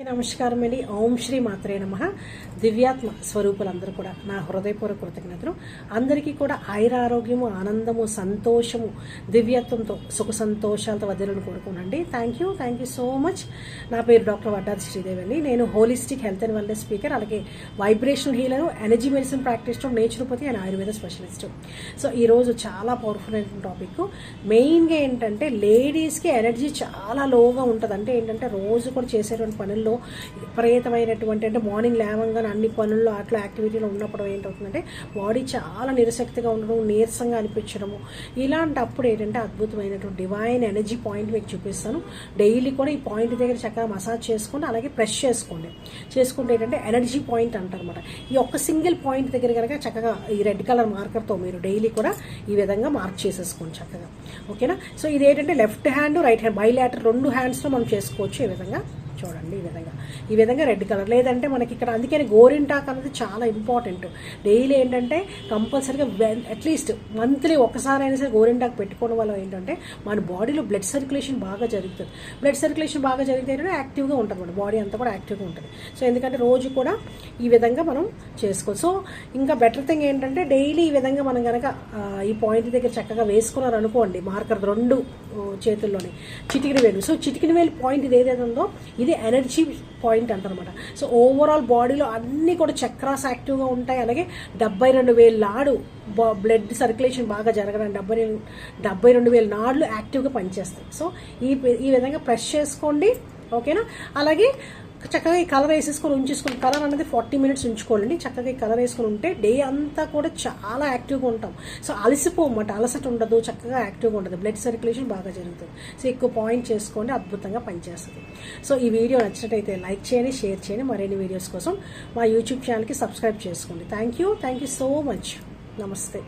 నమస్కారం అండి. ఓం శ్రీ మాత్రే నమః. దివ్యాత్మ స్వరూపులందరూ కూడా నా హృదయపూర్వక కృతజ్ఞతలు. అందరికీ కూడా ఆయురారోగ్యము, ఆనందము, సంతోషము, దివ్యత్వంతో సుఖ సంతోషాలతో వదిలను కోరుకోనండి. Thank you so much. నా పేరు డాక్టర్ వడ్డాది శ్రీదేవి అండి. నేను holistic health and wellness speaker, అలాగే vibrational healer, energy medicine practitioner, naturopathy and Ayurveda specialist. So ఈరోజు చాలా పవర్ఫుల్ అయిన టాపిక్. మెయిన్గా ఏంటంటే లేడీస్కి ఎనర్జీ చాలా లోగా ఉంటుంది. అంటే ఏంటంటే రోజు కూడా చేసేటువంటి పనుల్లో విపరీతమైనటువంటి, అంటే మార్నింగ్ లేవంగానే అన్ని పనుల్లో అట్లా యాక్టివిటీలో ఉన్నప్పుడు ఏంటవుతుందంటే బాడీ చాలా నిరశక్తిగా ఉండడం, నీరసంగా అనిపించడము. ఇలాంటప్పుడు ఏంటంటే అద్భుతమైనటువంటి డివైన్ ఎనర్జీ పాయింట్ మీకు చూపిస్తాను. డైలీ కూడా ఈ పాయింట్ దగ్గర చక్కగా మసాజ్ చేసుకోండి, అలాగే ప్రెస్ చేసుకోండి. చేసుకుంటే ఏంటంటే ఎనర్జీ పాయింట్ అంటారనమాట. ఈ ఒక్క సింగిల్ పాయింట్ దగ్గర కనుక చక్కగా ఈ రెడ్ కలర్ మార్కర్తో మీరు డైలీ కూడా ఈ విధంగా మార్క్ చేసేసుకోండి చక్కగా. ఓకేనా? సో ఇదేంటంటే left hand, right hand, bilateral రెండు హ్యాండ్స్లో మనం చేసుకోవచ్చు. ఈ విధంగా చూడండి, ఈ విధంగా రెడ్ కలర్. లేదంటే మనకి ఇక్కడ అందుకని గోరింటాక్ అనేది చాలా ఇంపార్టెంట్. డైలీ ఏంటంటే కంపల్సరీగా అట్లీస్ట్ మంత్లీ ఒకసారి అయినా సరే గోరింటాక్ పెట్టుకోవడం వల్ల ఏంటంటే మన బాడీలో బ్లడ్ సర్క్యులేషన్ బాగా జరుగుతుంది. బ్లడ్ సర్క్యులేషన్ బాగా జరిగితే ఏంటంటే యాక్టివ్గా ఉంటుంది, మన బాడీ అంతా కూడా యాక్టివ్గా ఉంటుంది. సో ఎందుకంటే రోజు కూడా ఈ విధంగా మనం చేసుకోవచ్చు. సో ఇంకా బెటర్ థింగ్ ఏంటంటే డైలీ ఈ విధంగా మనం కనుక ఈ పాయింట్ దగ్గర చక్కగా వేసుకున్నారు అనుకోండి, మార్కర్ రెండు చేతుల్లోనే చిటికిన వేలు. సో చిటికిన వేలు పాయింట్ ఇది ఏదైతే ఉందో ఇది ఎనర్జీ పాయింట్ అంటారనమాట. సో ఓవరాల్ బాడీలో అన్నీ కూడా చక్రాస్ యాక్టివ్గా ఉంటాయి. అలాగే 72,000 నాడు బ్లడ్ సర్క్యులేషన్ బాగా జరగడానికి 72,000 నాడులు యాక్టివ్గా పనిచేస్తాయి. సో ఈ విధంగా ప్రెస్ చేసుకోండి. ఓకేనా? అలాగే చక్కగా ఈ కలర్ వేసేసుకొని ఉంచేసుకుని, కలర్ అనేది 40 మినిట్స్ ఉంచుకోవాలండి. చక్కగా ఈ కలర్ వేసుకొని ఉంటే డే అంతా కూడా చాలా యాక్టివ్గా ఉంటాం. సో అలసిపోమాట, అలసట ఉండదు, చక్కగా యాక్టివ్గా ఉంటుంది, బ్లడ్ సర్క్యులేషన్ బాగా జరుగుతుంది. సో ఎక్కువ పాయింట్ చేసుకోండి, అద్భుతంగా పనిచేస్తుంది. సో ఈ వీడియో నచ్చినట్టయితే లైక్ చేయండి, షేర్ చేయండి. మరిన్ని వీడియోస్ కోసం మా యూట్యూబ్ ఛానల్కి సబ్స్క్రైబ్ చేసుకోండి. Thank you so much. నమస్తే.